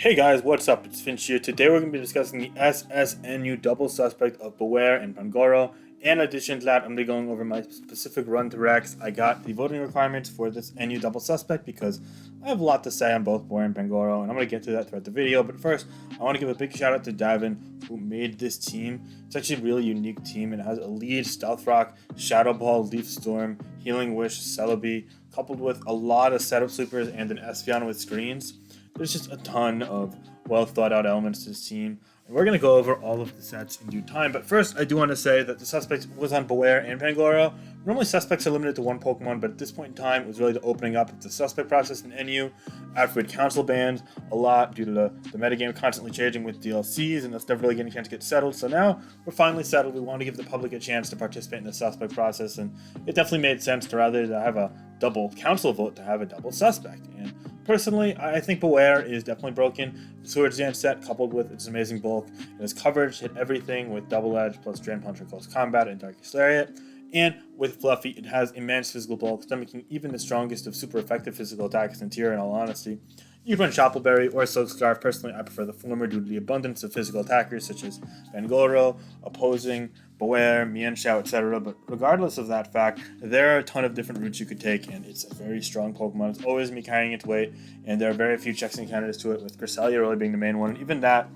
Hey guys, what's up? It's Finch here. Today we're going to be discussing the SSNU double suspect of Bewear and Pangoro. In addition to that, I'm going to be going over my specific run to reqs. I got the voting requirements for this NU double suspect because I have a lot to say on both Bewear and Pangoro, and I'm going to get to that throughout the video. But first, I want to give a big shout out to Davon, who made this team. It's actually a really unique team. It has a lead, Stealth Rock, Shadow Ball, Leaf Storm, Healing Wish, Celebi, coupled with a lot of setup sweepers and an Espeon with screens. There's just a ton of well thought out elements to this team. And we're going to go over all of the sets in due time. But first, I do want to say that the suspect was on Bewear and Pangoro. Normally, suspects are limited to one Pokemon, but at this point in time, it was really the opening up of the suspect process in NU. After we'd council banned a lot due to the metagame constantly changing with DLCs, and that's never really getting a chance to get settled. So now we're finally settled. We want to give the public a chance to participate in the suspect process, and it definitely made sense to rather than have a double council vote to have a double suspect. And personally, I think Bewear is definitely broken. The Swords Dance set, coupled with its amazing bulk and its coverage, hit everything with Double Edge plus Drain Punch for close combat and Darkest Lariat. And with Fluffy, it has immense physical bulk, stomaching even the strongest of super effective physical attacks in tier, in all honesty. You can run Shoppleberry or Silk Scarf. Personally, I prefer the former due to the abundance of physical attackers such as Pangoro, Opposing, Bewear, Mienshao, etc. But regardless of that fact, there are a ton of different routes you could take, and it's a very strong Pokemon. It's always me carrying its weight, and there are very few checks and counters to it, with Cresselia really being the main one. And even that,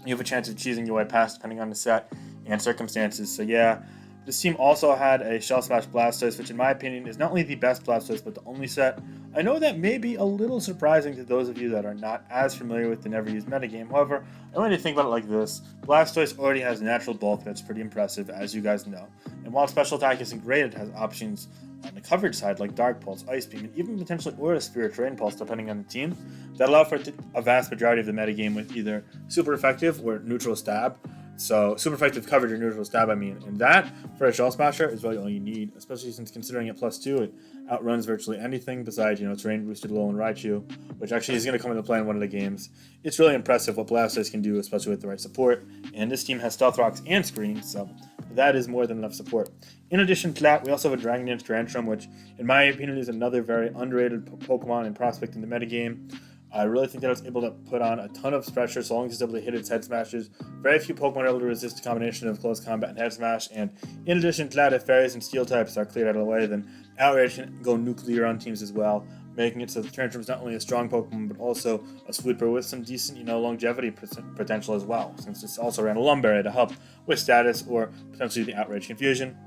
you have a chance of cheesing your way past depending on the set and circumstances. So yeah, this team also had a Shell Smash Blastoise, which in my opinion is not only the best Blastoise, but the only set. I know that may be a little surprising to those of you that are not as familiar with the never used metagame. However, I want you to think about it like this. Blastoise already has natural bulk that's pretty impressive, as you guys know. And while special attack isn't great, it has options on the coverage side like Dark Pulse, Ice Beam, and even potentially Aura Sphere or Terrain Pulse depending on the team, that allow for a vast majority of the metagame with either super effective or neutral stab. So super effective coverage or neutral stab, and that for a Shell Smasher is really all you need, especially since considering it +2, it outruns virtually anything besides, terrain boosted Alolan Raichu, which actually is going to come into play in one of the games. It's really impressive what Blastoise can do, especially with the right support, and this team has Stealth Rocks and Screens, so that is more than enough support. In addition to that, we also have a Dragon Dance Tantrum, which in my opinion is another very underrated Pokemon and prospect in the metagame. I really think that it's able to put on a ton of pressure so long as it's able to hit its head smashes. Very few Pokemon are able to resist a combination of close combat and head smash, and in addition to that, if fairies and steel types are cleared out of the way, then Outrage can go nuclear on teams as well, making it so the Tantrum is not only a strong Pokemon, but also a sweeper with some decent, longevity potential as well, since it's also ran a Lumberry to help with status or potentially the Outrage confusion.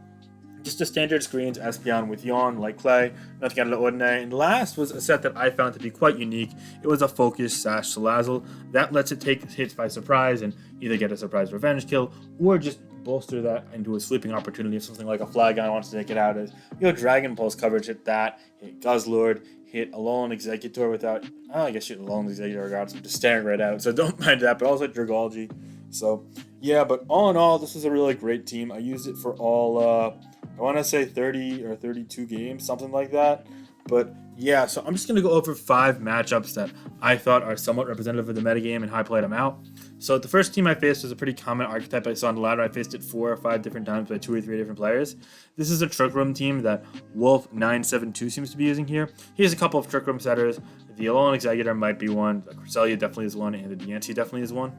Just a standard Screens Espeon with Yawn, like Clay, nothing out of the ordinary. And last was a set that I found to be quite unique. It was a Focus Sash Salazzle. That lets it take hits by surprise and either get a surprise revenge kill or just bolster that into a sweeping opportunity if something like a Flagon wants to take it out. As Dragon Pulse coverage hit that, hit Guzzlord, hit Alolan Executor without, I guess shoot Alolan Executor regardless, I'm just staring right out, so don't mind that, but also Dragalge. So yeah, but all in all, this was a really great team. I used it for all, I want to say 30 or 32 games, something like that. But yeah, so I'm just going to go over 5 matchups that I thought are somewhat representative of the metagame and how I played them out. So the first team I faced was a pretty common archetype I saw on the ladder. I faced it 4 or 5 different times by 2 or 3 different players. This is a Trick Room team that Wolf972 seems to be using here. He has a couple of Trick Room setters. The Alolan Executor might be one, the Cresselia definitely is one, and the DNC definitely is one.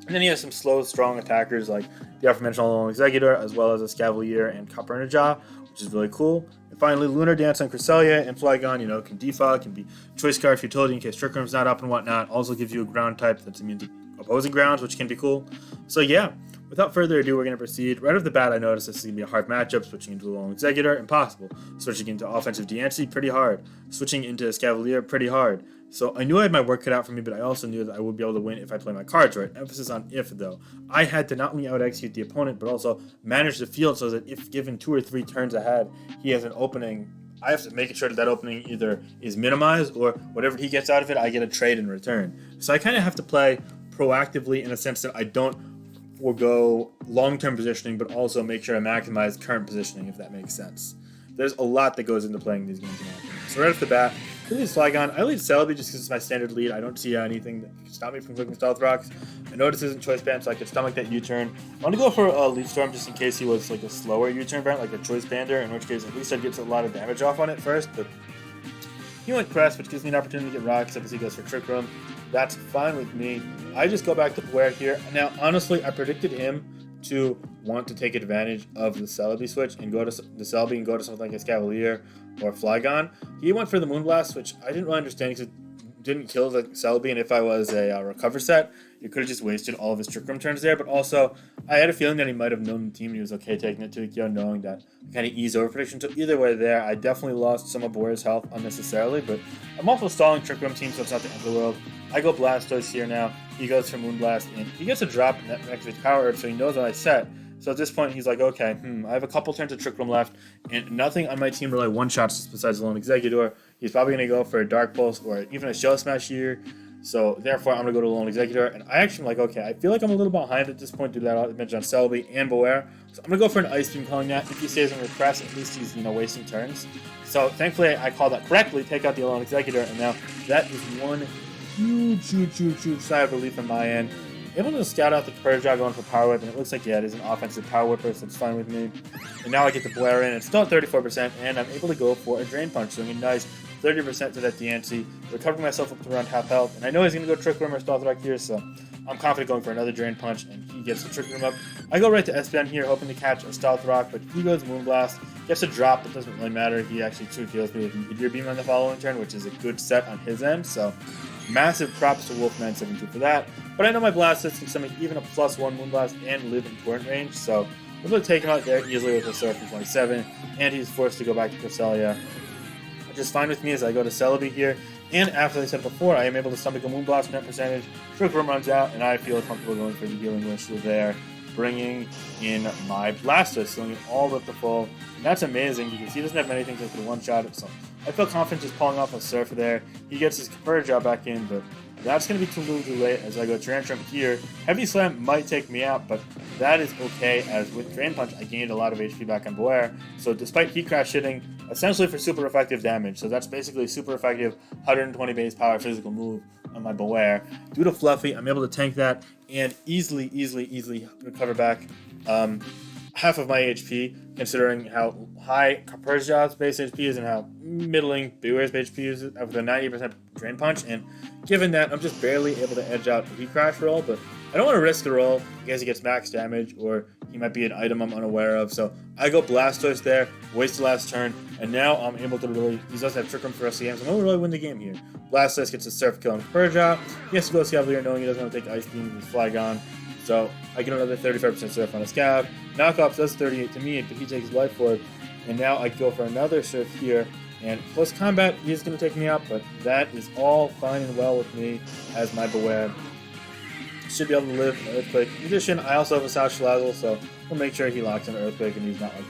And then he has some slow, strong attackers like the aforementioned Alolan Executor, as well as a Scavalier and Coppernajaw, which is really cool. And finally, Lunar Dance on Cresselia and Flygon, can defog, can be Choice Scarf utility in case Trick Room's not up and whatnot. Also gives you a ground type that's immune to opposing grounds, which can be cool. So yeah, without further ado, we're going to proceed. Right off the bat, I noticed this is going to be a hard matchup. Switching into Alolan Executor, impossible. Switching into offensive DNC, pretty hard. Switching into Scavalier, pretty hard. So I knew I had my work cut out for me, but I also knew that I would be able to win if I play my cards right. Emphasis on if, though. I had to not only out-execute the opponent, but also manage the field so that if given 2 or 3 turns ahead, he has an opening. I have to make sure that opening either is minimized or whatever he gets out of it, I get a trade in return. So I kind of have to play proactively in a sense that I don't forego long-term positioning, but also make sure I maximize current positioning, if that makes sense. There's a lot that goes into playing these games in my opinion. So right off the bat, I lead Flygon. I lead Celebi just because it's my standard lead. I don't see anything that can stop me from clicking Stealth Rocks. I know this isn't Choice Band, so I could stomach that U-turn. I want to go for a Leaf Storm just in case he was like a slower U-turn variant, like a Choice Bander, in which case at least I'd get a lot of damage off on it first. But he went Crest, which gives me an opportunity to get Rocks, obviously he goes for Trick Room. That's fine with me. I just go back to Bewear here. Now, honestly, I predicted him to want to take advantage of the Celebi switch and go to the Celebi and go to something like his Cavalier or Flygon. He went for the Moonblast, which I didn't really understand because it didn't kill the Celebi, and if I was a recover set, you could have just wasted all of his Trick Room turns there. But also, I had a feeling that he might have known the team and he was okay taking it to Ikea, knowing that kind of ease over prediction. So either way there, I definitely lost some of Bewear's health unnecessarily, but I'm also stalling Trick Room team, so it's not the end of the world. I go Blastoise here now. He goes for Moonblast, and he gets a drop in that activates Power Herb, so he knows what I set. So at this point, he's like, okay, I have a couple turns of Trick Room left, and nothing on my team really one-shots besides Lone Executor. He's probably going to go for a Dark Pulse or even a Shell Smash here. So therefore, I'm going to go to Lone Executor, and I actually am like, okay, I feel like I'm a little behind at this point due to that advantage on Celebi and Bewear. So I'm going to go for an Ice Beam, calling that. If he stays on Repress, at least he's, wasting turns. So thankfully, I called that correctly, take out the Lone Executor, and now that is one huge sigh of relief on my end. Able to scout out the Purge going for Power Whip, and it looks like, yeah, it is an offensive Power Whipper, so it's fine with me. And now I get the Bewear in, it's still at 34%, and I'm able to go for a Drain Punch, doing a nice 30% to that DNC, recovering myself up to around half health, and I know he's going to go Trick Room or Stealth Rock here, so I'm confident going for another Drain Punch, and he gets the Trick Room up. I go right to Espeon here, hoping to catch a Stealth Rock, but he goes Moonblast, gets a drop, it doesn't really matter, he actually 2-heals me with Meteor Beam on the following turn, which is a good set on his end, so massive props to Wolf972 for that. But I know my Blastoise can summon even a +1 Moonblast and live in torrent range, so I'm going to take him out there easily with a Surf from 27, and he's forced to go back to Cresselia. Which is fine with me as I go to Celebi here, and after I said before, I am able to stomach a Moonblast net percentage, Trick Room runs out, and I feel comfortable going for the Healing Wish there, bringing in my Blastoise, filling it all with the full, and that's amazing because he doesn't have many things that could one-shot it, so I feel confident just pulling off a Surf there. He gets his Converge out back in, but that's going to be too late as I go Tantrum here. Heavy Slam might take me out, but that is okay, as with Drain Punch, I gained a lot of HP back on Bewear. So despite Heat Crash hitting, essentially for super effective damage, so that's basically super effective 120 base power physical move on my Bewear. Due to Fluffy, I'm able to tank that and easily recover back half of my HP, considering how high Persia's base HP is and how middling Bewear's base HP is with a 90% Drain Punch. And given that, I'm just barely able to edge out a Heat Crash roll, but I don't want to risk the roll because he gets max damage or he might be an item I'm unaware of. So I go Blastoise there, waste the last turn, and now I'm able to really, he does have Trick Room for SCM, so I'm going to really win the game here. Blastoise gets a Surf kill on Persia. He has to go Cavalier knowing he doesn't want to take Ice Beam with Flygon. So I get another 35% Surf on a Scav. Knockoff does 38 to me, but he takes Life Orb. And now I go for another Surf here. And close combat, he is going to take me out, but that is all fine and well with me as my Bewear should be able to live an Earthquake. In addition, I also have a Sash Salazzle, so we'll make sure he locks in an Earthquake and he's not like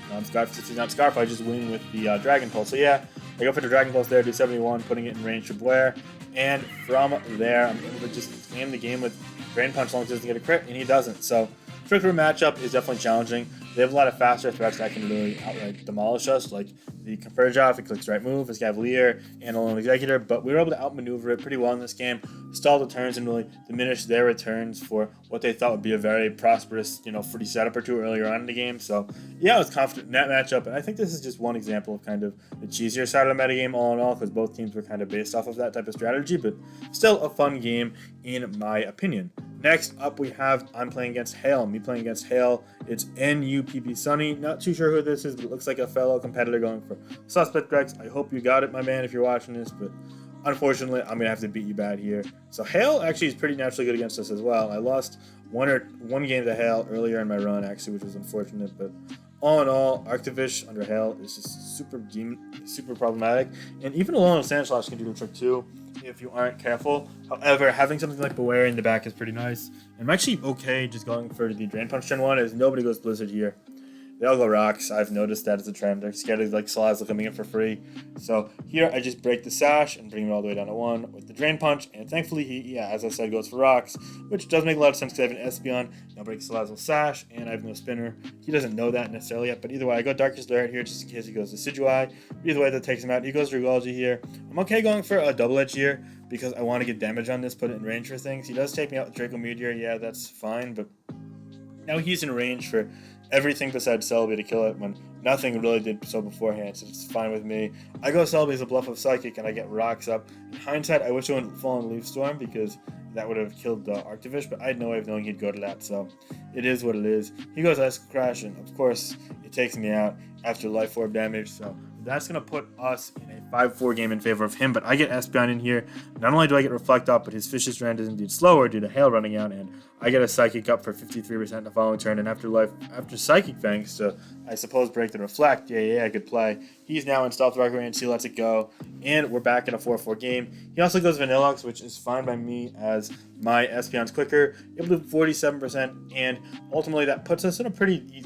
non-Scarf. Since he's not Scarf, I just win with the Dragon Pulse. So yeah, I go for the Dragon Pulse there, do 71, putting it in range for Bewear. And from there, I'm able to just game the game with Drain Punch as long as he doesn't get a crit, and he doesn't. So Trick Room matchup is definitely challenging. They have a lot of faster threats that can really outright demolish us, like the Converge off, it clicks right move, his Cavalier, and a Lone Executor, but we were able to outmaneuver it pretty well in this game, stall the turns and really diminish their returns for what they thought would be a very prosperous, fruity setup or two earlier on in the game. So yeah, I was confident in that matchup, and I think this is just one example of kind of the cheesier side of the metagame all in all, because both teams were kind of based off of that type of strategy, but still a fun game in my opinion. Next up, we have I'm playing against Hale. Me playing against Hale. It's NUPP Sunny. Not too sure who this is, but it looks like a fellow competitor going for Suspect Rex. I hope you got it, my man, if you're watching this, but unfortunately, I'm going to have to beat you bad here. So Hale actually is pretty naturally good against us as well. I lost one game to Hale earlier in my run, actually, which was unfortunate, but all in all, Arctivish under Hale is just super problematic. And even alone, Sandslash can do the trick too if you aren't careful. However, having something like Bewear in the back is pretty nice. And I'm actually okay just going for the Drain Punch turn 1 as nobody goes Blizzard here. They all go Rocks. I've noticed that as a trend. They're scared of like Salazzle coming in for free. So here I just break the Sash and bring it all the way down to 1 with the Drain Punch. And thankfully he, as I said, goes for Rocks, which does make a lot of sense because I have an Espeon. Now break Salazzle's Sash and I have no Spinner. He doesn't know that necessarily yet, but either way, I go Darkest Lair here just in case he goes to Decidueye. Either way, that takes him out. He goes Dragology here. I'm okay going for a Double Edge here because I want to get damage on this, put it in range for things. He does take me out with Draco Meteor. Yeah, that's fine, but now he's in range for everything besides Celebi to kill it when nothing really did so beforehand, so it's fine with me. I go Celebi as a bluff of Psychic, and I get rocks up. In hindsight, I wish I wouldn't fall on Leaf Storm, because that would have killed the Arctivish, but I had no way of knowing he'd go to that, so it is what it is. He goes Ice Crash, and of course, it takes me out after Life Orb damage, so that's going to put us in a 5-4 game in favor of him, but I get Espeon in here. Not only do I get Reflect Up, but his Fish's Strand is indeed slower due to Hail running out, and I get a Psychic up for 53% the following turn, and after Psychic Fangs to, I suppose, break the Reflect, yeah, good play. He's now in Stealth Rock Range, he lets it go, and we're back in a 4-4 game. He also goes Vanilluxe, which is fine by me as my Espeon's quicker, able to do 47%, and ultimately that puts us in a pretty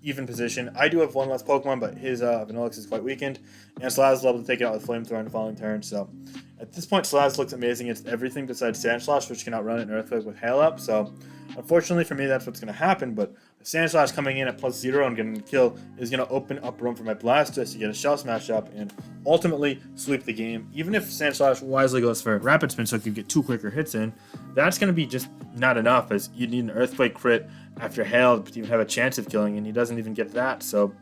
even position. I do have one less Pokemon, but his Vanilluxe is quite weakened, and Slash is able to take it out with Flamethrower in the following turn, so at this point Slash looks amazing against everything besides Sandslash, which can outrun an Earthquake with Hail Up, so unfortunately for me that's what's going to happen, but Sandslash coming in at +0 and getting a kill is going to open up room for my Blastoise to get a Shell Smash up and ultimately sweep the game. Even if Sandslash wisely goes for Rapid Spin so it can get 2 quicker hits in, that's going to be just not enough, as you need an Earthquake crit after Hail to even have a chance of killing, and he doesn't even get that, so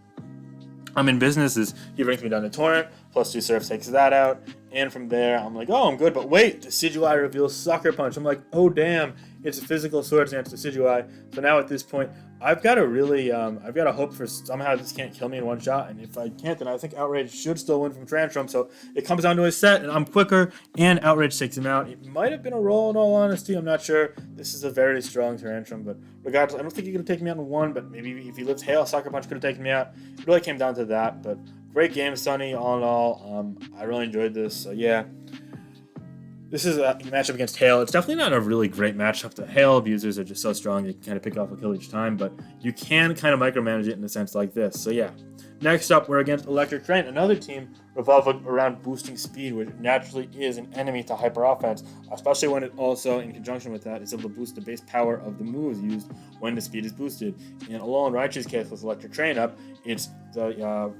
I'm in business as he brings me down to Torrent, +2 Surf takes that out, and from there I'm like, oh, I'm good, but wait, Decidueye reveals Sucker Punch. I'm like, oh damn, it's a physical Swords Dance Decidueye. So now at this point, I've got to really, I've got to hope for somehow this can't kill me in one shot, and if I can't, then I think Outrage should still win from Tantrum, so it comes down to his set, and I'm quicker, and Outrage takes him out. It might have been a roll in all honesty, I'm not sure. This is a very strong Tantrum, but regardless, I don't think he could have taken me out in one, but maybe if he lived Hail, Sucker Punch could have taken me out. It really came down to that, but great game, Sunny, all in all. I really enjoyed this, so yeah. This is a matchup against Hail. It's definitely not a really great matchup. The Hail abusers are just so strong, they can kind of pick off a kill each time, but you can kind of micromanage it in a sense like this. So yeah. Next up, we're against Electric Train, another team revolving around boosting speed, which naturally is an enemy to hyper offense, especially when it also, in conjunction with that, is able to boost the base power of the moves used when the speed is boosted. In Alolan Raichu's case with Electric Train up, it's the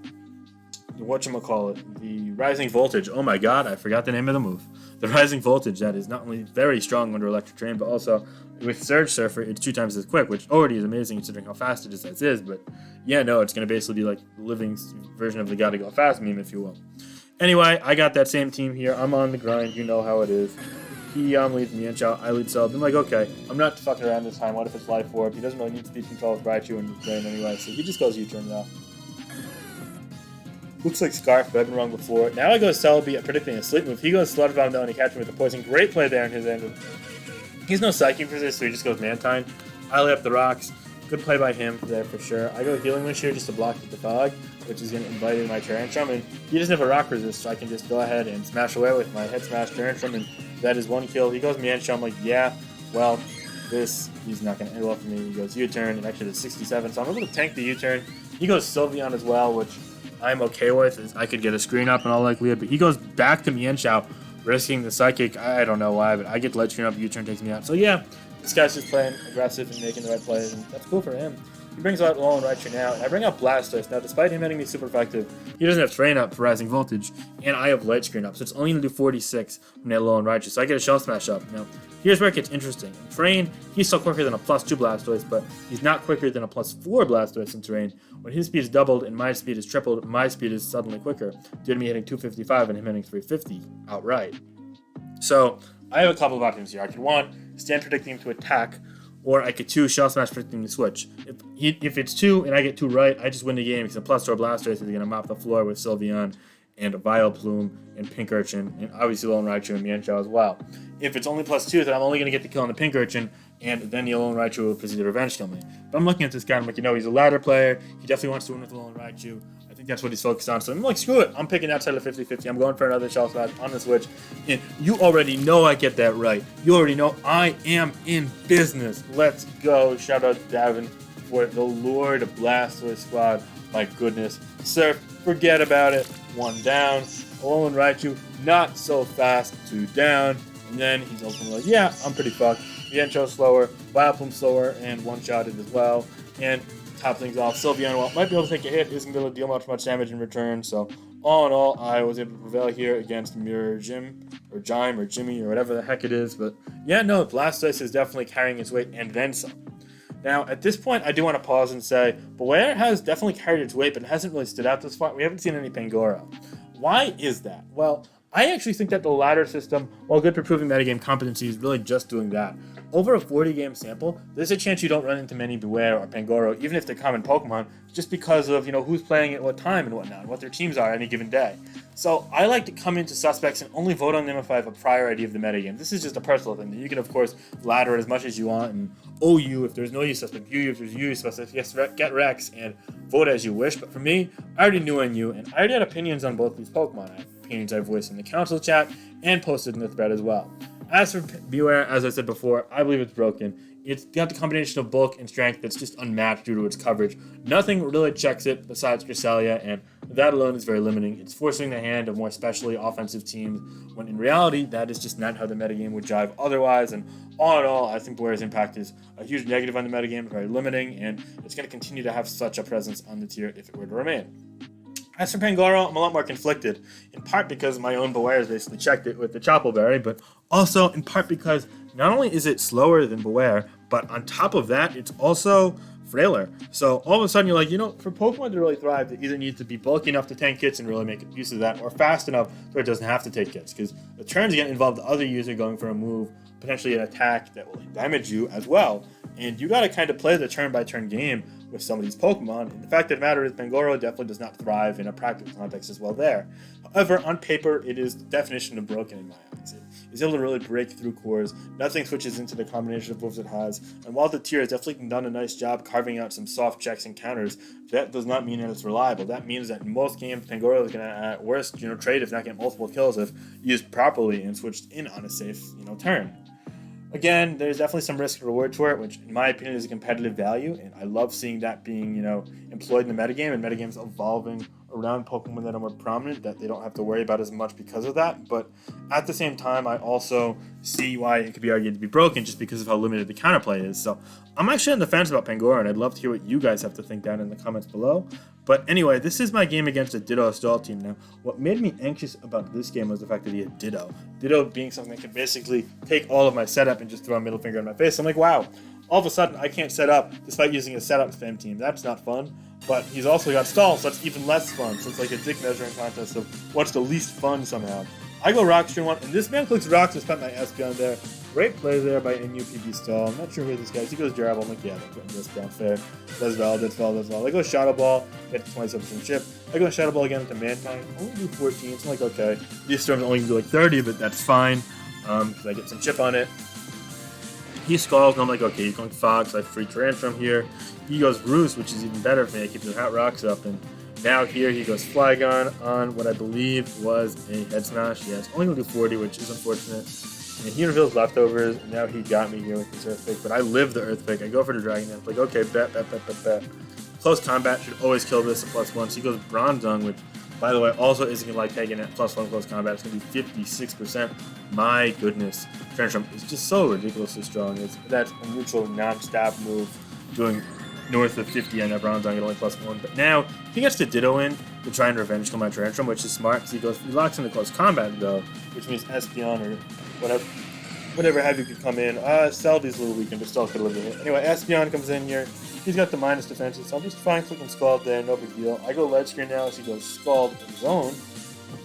the Rising Voltage. Oh my god, I forgot the name of the move. The Rising Voltage, that is not only very strong under Electric Train, but also with Surge Surfer, it's 2 times as quick, which already is amazing considering how fast it is as is, but yeah, no, it's going to basically be like the living version of the Gotta Go Fast meme, if you will. Anyway, I got that same team here. I'm on the grind, you know how it is. He leads Mienshao, I lead Celebi. I'm like, okay, I'm not fucking around this time. What if it's Life Orb? He doesn't really need speed control with Raichu and Drain anyway, so he just goes U-turn now. Looks like Scarf, but I've been wrong before. Now I go Celebi predicting a sleep move. He goes Sludge Bomb though, and he catches me with the poison. Great play there in his end. He's no Psychic for this, so he just goes Mantine. I lay up the rocks. Good play by him there for sure. I go Healing Wish here just to block the fog, which is going to invite in my Tantrum, and he doesn't have a rock resist, so I can just go ahead and smash away with my Head Smash Tantrum, and that is 1 kill. He goes Mienshao. I'm like, yeah, well, he's not going to end well for me. He goes U-turn, and actually it's 67, so I'm able to tank the U-turn. He goes Sylveon as well, which I'm okay with, as I could get a screen up and all likelihood, but he goes back to Mienshao, risking the Psychic. I don't know why, but I get Ledge Screen up, U-turn takes me out. So yeah, this guy's just playing aggressive and making the right plays, and that's cool for him. He brings out Alolan Raichu now, and I bring out Blastoise. Now, despite him hitting me super effective, he doesn't have Terrain up for Rising Voltage, and I have Ledge Screen up, so it's only going to do 46 from the Alolan Raichu, so I get a Shell Smash up. Now, here's where it gets interesting. In Terrain, he's still quicker than a +2 Blastoise, but he's not quicker than a +4 Blastoise in Terrain. When his speed is doubled and my speed is tripled, my speed is suddenly quicker, due to me hitting 255 and him hitting 350 outright. So, I have a couple of options here. I could, 1, stand predicting him to attack, or I could 2, Shell Smash predicting to switch. If it's 2 and I get 2 right, I just win the game because a +4 Blastoise is going to mop the floor with Sylveon and a Vileplume and Pink Urchin, and obviously Alolan Raichu and Mienshao as well. If it's only +2, then I'm only going to get the kill on the Pink Urchin, and then the Alolan Raichu will proceed to revenge kill me. But I'm looking at this guy, I'm like, he's a ladder player, he definitely wants to win with Alolan Raichu. I think that's what he's focused on, so I'm like, screw it, I'm picking outside of 50-50, I'm going for another Shell Smash on the switch, and you already know I get that right. You already know I am in business. Let's go. Shout out to Davon for the Lord Blastoise squad. My goodness. Surf, forget about it. 1 down. Alolan Raichu, not so fast. 2 down. And then he's ultimately like, yeah, I'm pretty fucked. Mienshao slower, Vileplume slower, and one-shotted as well. And top things off, Sylveon, while might be able to take a hit, isn't going to deal much damage in return. So all in all, I was able to prevail here against Mirror Jim, or Jime, or Jimmy, or whatever the heck it is. But yeah, no, Blastoise is definitely carrying his weight and then some. Now, at this point, I do want to pause and say, Bewear has definitely carried its weight, but it hasn't really stood out this far. We haven't seen any Pangoro. Why is that? Well, I actually think that the ladder system, while good for proving metagame competency, is really just doing that. Over a 40-game sample, there's a chance you don't run into many Bewear or Pangoro, even if they're common Pokemon, just because of, who's playing at what time and whatnot, and what their teams are any given day. So I like to come into suspects and only vote on them if I have a prior idea of the metagame. This is just a personal thing. You can, of course, ladder it as much as you want, and OU if there's no U suspect, UU if there's UU suspect, yes, get Rex, and vote as you wish. But for me, I already knew NU, and I already had opinions on both these Pokemon. I have opinions I voiced in the council chat and posted in the thread as well. As for Bewear, as I said before, I believe it's broken. It's got the combination of bulk and strength that's just unmatched due to its coverage. Nothing really checks it besides Cresselia, and that alone is very limiting. It's forcing the hand of more specially offensive teams, when in reality, that is just not how the metagame would jive otherwise. And all in all, I think Bewear's impact is a huge negative on the metagame, very limiting, and it's going to continue to have such a presence on the tier if it were to remain. As for Pangoro, I'm a lot more conflicted, in part because my own Bewear has basically checked it with the Choppleberry, but also in part because not only is it slower than Bewear, but on top of that, it's also frailer. So all of a sudden you're like, for Pokemon to really thrive, they either need to be bulky enough to tank hits and really make use of that, or fast enough where it doesn't have to take hits, because the turns again involve the other user going for a move, potentially an attack that will damage you as well. And you got to kind of play the turn-by-turn game with some of these Pokemon. And the fact of the matter is Pangoro definitely does not thrive in a practical context as well there. However, on paper, it is the definition of broken in my eyes. It is able to really break through cores. Nothing switches into the combination of moves it has. And while the tier has definitely done a nice job carving out some soft checks and counters, that does not mean that it's reliable. That means that in most games, Pangoro is going to, at worst, trade if not get multiple kills if used properly and switched in on a safe, turn. Again, there's definitely some risk and reward to it, which in my opinion is a competitive value, and I love seeing that being, employed in the metagame, and metagames evolving around Pokemon that are more prominent, that they don't have to worry about as much because of that. But at the same time, I also see why it could be argued to be broken just because of how limited the counterplay is. So I'm actually on the fence about Pangoro, and I'd love to hear what you guys have to think down in the comments below. But anyway, this is my game against a Ditto Stall team. Now, what made me anxious about this game was the fact that he had Ditto. Ditto being something that could basically take all of my setup and just throw a middle finger in my face. I'm like, wow, all of a sudden I can't set up despite using a setup spam team. That's not fun. But he's also got Stall, so that's even less fun. So it's like a dick measuring contest of what's the least fun somehow. I go Rock Stream 1, and this man clicks Rocks and spent my Espeon there. Great play there by NUPB Stall. I'm not sure who this guy is. He goes Jarable. I'm like, yeah, that's down fair. That's valid, that's valid, that's valid. I go Shadow Ball, get 27% chip. I go Shadow Ball again into Mantine. Only do 14, so I'm like, okay. These storms only do like 30, but that's fine. Because I get some chip on it. He Skulls, and I'm like, okay, he's going Fox. I have free Tantrum here. He goes Roost, which is even better for me. I keep the Hot Rocks up, and now here he goes Flygon on what I believe was a Head Smash. Yeah, it's only going to do 40, which is unfortunate. And he reveals Leftovers, and now he got me here with this Earthquake, but I live the Earthquake. I go for the Dragon Dance, like, okay, bet. Close combat should always kill this at +1. So he goes Bronzong, which, by the way, also isn't going to like taking at +1 close combat. It's going to be 56%. My goodness. Tantrum is just so ridiculously strong. That's a neutral non-stab move doing north of 50 on that Bronzong at only +1. But now he gets to Ditto in to try and revenge kill my Tantrum, which is smart because he locks into close combat though, which means Espeon or whatever have you could come in. Selby's a little weakened, but still could live with it. Anyway, Espeon comes in here. He's got the minus defenses, so I'm just fine clicking Scald there, no big deal. I go Lead Screen now as he goes Scald of his own.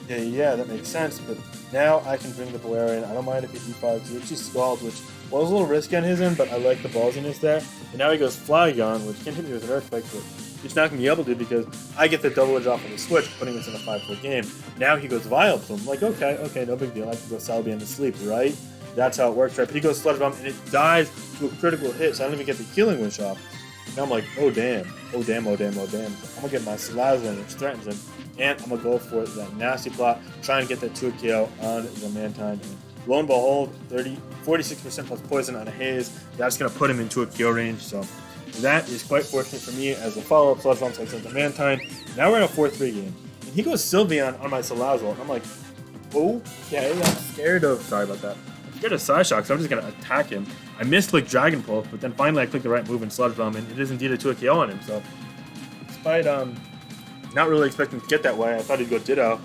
Yeah, that makes sense, but now I can bring the Bewear in. I don't mind if he defaults. He actually Scald, which was a little risky on his end, but I like the ballsiness there. And now he goes Flygon, which can hit me with an Earthquake, but he's not going to be able to because I get the double edge off of the switch, putting us in a 5-4 game. Now he goes Vileplume. I'm like, okay, no big deal. I can go Salby into sleep, right? That's how it works, right? But he goes Sludge Bomb, and it dies to a critical hit, so I don't even get the Healing Wish off. Now I'm like, oh damn. So I'm going to get my Salazzle, which threatens him, and I'm going to go for that nasty plot, trying to get that 2-KO on the Mantine. And lo and behold, 46% plus poison on a Haze. That's going to put him into a KO range, so that is quite fortunate for me as a follow-up Sludge Bomb, so I sent the Mantine. Now we're in a 4-3 game, and he goes Sylveon on my Salazzle, and I'm like, okay, I'm scared of Psyshock, so I'm just going to attack him. I misclicked Dragon Pulse, but then finally I clicked the right move in Sludge Bomb, and it is indeed a 2-KO on him. So, despite not really expecting to get that way, I thought he'd go Ditto.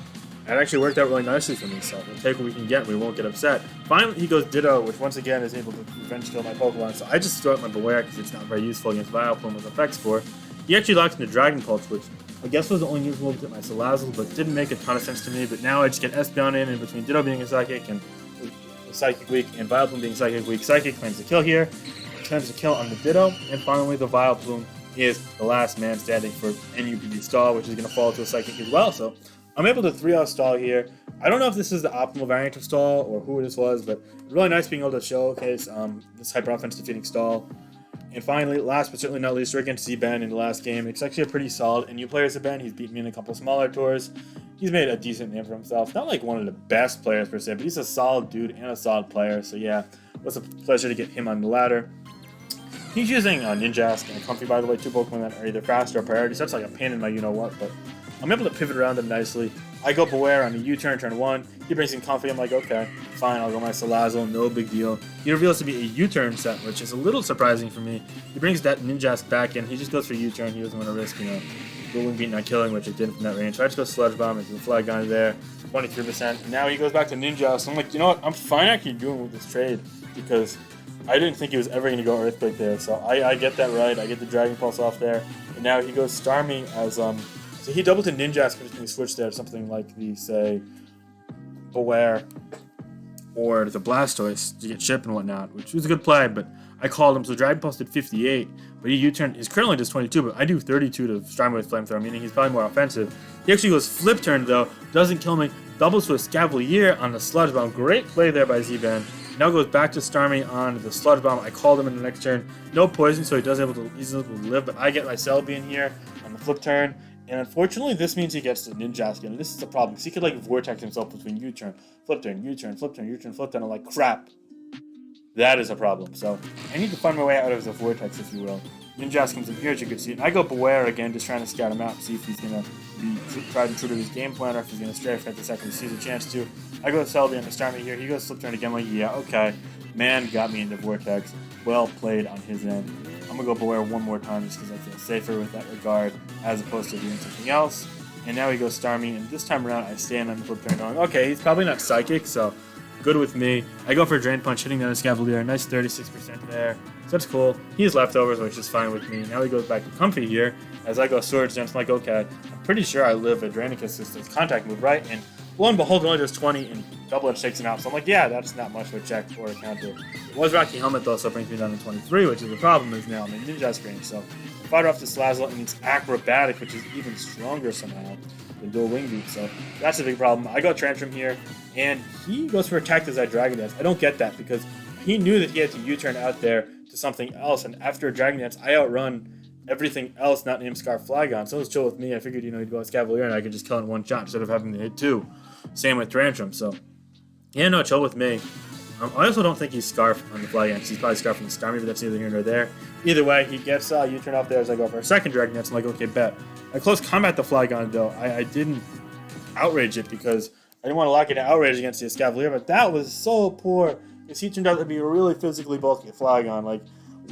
That actually worked out really nicely for me, so we'll take what we can get. We won't get upset. Finally, he goes Ditto, which once again is able to revenge kill my Pokemon. So I just throw out my Bewear because it's not very useful against Vileplume with effects for. He actually locks into Dragon Pulse, which I guess was the only useful to my Salazzle, but didn't make a ton of sense to me. But now I just get Espeon in between Ditto being a Psychic and Psychic weak and Vileplume being Psychic weak. Psychic claims the kill here, claims the kill on the Ditto, and finally the Vileplume is the last man standing for NUPD stall, which is going to fall to a Psychic as well. So I'm able to 3-out stall here. I don't know if this is the optimal variant of stall or who this was, but really nice being able to showcase this hyper offense defeating stall. And finally, last but certainly not least, we're against Z-Ben in the last game. It's actually a pretty solid NU player, Z-Ben. He's beaten me in a couple smaller tours. He's made a decent name for himself. Not like one of the best players per se, but he's a solid dude and a solid player. So yeah, it was a pleasure to get him on the ladder. He's using Ninjask and Comfy, by the way, two Pokemon that are either faster or priority. So that's like a pain in my you-know-what, but I'm able to pivot around them nicely. I go Bewear on a U-turn, turn 1. He brings in Comfy. I'm like, okay, fine, I'll go my Salazzle, no big deal. He reveals to be a U-turn set, which is a little surprising for me. He brings that Ninjask back in. He just goes for U-turn. He doesn't want to risk, Dueling Beat not killing, which it did from that range. So I just go Sludge Bomb into the Flygon there, 23%. And now he goes back to Ninjask. I'm like, you know what? I'm fine actually doing with this trade because I didn't think he was ever going to go Earthquake there. So I get that right. I get the Dragon Pulse off there. And now he goes Starmie as So he doubled to Ninjask, but he switched there to something like the, say, Bewear or the Blastoise to get chip and whatnot, which was a good play, but I called him. So Dragon Pulse did 58, but he U-turned. His currently does 22, but I do 32 to Starmie with Flamethrower, meaning he's probably more offensive. He actually goes Flip Turn, though, doesn't kill me, doubles to a Scavalier on the Sludge Bomb. Great play there by Z-Ben. Now goes back to Starmie on the Sludge Bomb. I called him in the next turn. No poison, so he's able to live, but I get my Celebi in here on the Flip Turn. And unfortunately, this means he gets the Ninjask, and this is the problem, because he could, vortex himself between U-turn, Flip Turn, U-turn, Flip Turn, U-turn, Flip Turn. I'm like, crap. That is a problem. So I need to find my way out of the vortex, if you will. Ninjask comes in here, as you can see. And I go Bewear again, just trying to scout him out, see if he's going to be tried and true to his game plan, or if he's going to strafe at the second he sees a chance to. I go Celebi on the Starmie here. He goes Flip Turn again. I'm like, yeah, okay. Man got me into vortex. Well played on his end. I'm going to go Bewear one more time just because I feel safer with that regard as opposed to doing something else. And now he goes Starmie, and this time around I stand on the Flip Turn going, okay, he's probably not Psychic, so good with me. I go for a Drain Punch, hitting down a Scavalier, nice 36% there. So that's cool. He has leftovers, which is fine with me. Now he goes back to Comfy here. As I go Swords Dance, I'm like, okay, I'm pretty sure I live a Drainicus system's contact move, right? And lo and behold, it only does 20, and Double Edge takes him out. So I'm like, yeah, that's not much of a check or a counter. It was Rocky Helmet, though, so it brings me down to 23, which is the problem is now I'm in Ninjask range. So I fired off the Salazzle, and it's Acrobatic, which is even stronger somehow than Dual Wing Beat. So that's a big problem. I go Tantrum here, and he goes for Attack as I Dragon Dance. I don't get that because he knew that he had to U-turn out there to something else, and after Dragon Dance, I outrun everything else not named Scarf Flygon. So it was chill with me. I figured, he'd go Scavalier, and I could just kill in one shot instead of having to hit two. Same with Tantrum, so yeah, no, chill with me. I also don't think he's Scarf on the Flygon, because he's probably Scarf on the Starmie, but that's neither here nor there. Either way, he gets U-turn off there as I go for a second Dragon Dance. I'm like, okay, bet. I close combat the Flygon, though. I didn't outrage it because I didn't want to lock it in outrage against the Scavalier, but that was so poor because he turned out to be a really physically bulky Flygon,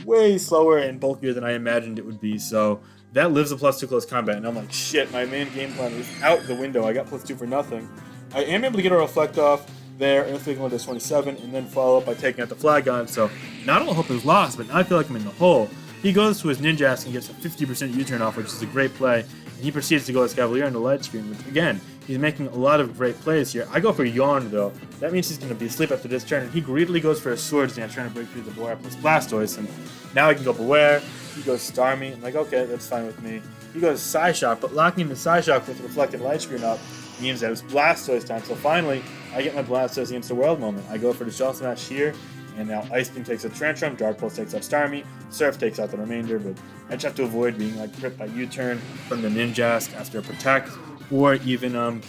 way slower and bulkier than I imagined it would be. So that lives a +2 close combat, and I'm like, shit, my main game plan is out the window. I got +2 for nothing. I am able to get a Reflect off there, Earthquake does 27, and then follow up by taking out the Flygon. So not all hope is lost, but now I feel like I'm in the hole. He goes to his Ninjask and gets a 50% U-turn off, which is a great play. And he proceeds to go as Cavalier on the lead screen, which, again, he's making a lot of great plays here. I go for Yawn, though. That means he's going to be asleep after this turn, and he greedily goes for a Swords Dance, trying to break through the Bewear plus Blastoise. And now I can go Bewear. He goes Starmie. I'm like, okay, that's fine with me. He goes Psyshock, but locking the Psyshock with the Reflected Light Screen up means that it's Blastoise time. So finally, I get my Blastoise against the world moment. I go for the Shell Smash here, and now Ice Beam takes out Tantrum, Dark Pulse takes out Starmie, Surf takes out the remainder, but I just have to avoid being crit by U-turn from the Ninjask after a Protect, or even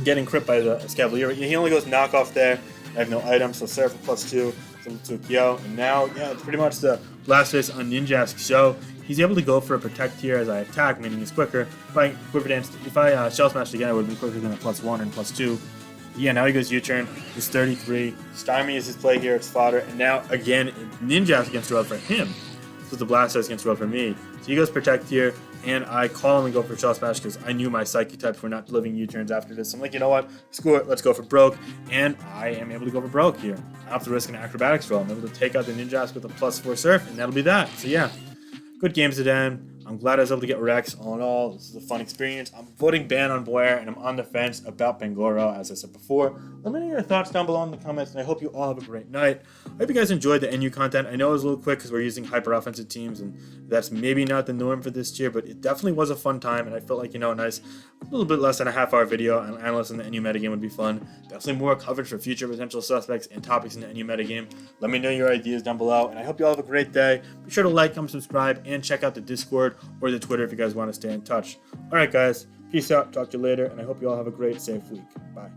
getting crit by the Scavalier. He only goes Knockoff there. I have no items, so Surf +2, so Kyo, and now, yeah, it's pretty much the Blastoise on Ninjask show. He's able to go for a Protect here as I attack, meaning he's quicker. If I Shell Smashed again, I would be quicker than a +1 and +2. Yeah, now he goes U-turn. He's 33. Starmie is his play here. It's fodder. And now, again, Ninjask against the world for him. So the Blastoise against roll for me. So he goes Protect here, and I calmly go for Shell Smash because I knew my Psychic types were not delivering U-turns after this. So I'm like, you know what? Screw it. Let's go for Broke. And I am able to go for Broke here. I don't have to risk an Acrobatics roll. I'm able to take out the Ninjask with a +4 Surf, and that'll be that. So yeah, good games today. I'm glad I was able to get Rex. All in all, this is a fun experience. I'm voting ban on Bewear, and I'm on the fence about Pangoro, as I said before. Let me know your thoughts down below in the comments, and I hope you all have a great night. I hope you guys enjoyed the NU content. I know it was a little quick because we're using hyper-offensive teams, and that's maybe not the norm for this tier, but it definitely was a fun time, and I felt like, you know, a nice, a little bit less than a half-hour video on analyzing the NU metagame would be fun. Definitely more coverage for future potential suspects and topics in the NU metagame. Let me know your ideas down below, and I hope you all have a great day. Be sure to like, comment, subscribe, and check out the Discord or the Twitter if you guys want to stay in touch. Alright guys, peace out, talk to you later, and I hope you all have a great, safe week. Bye.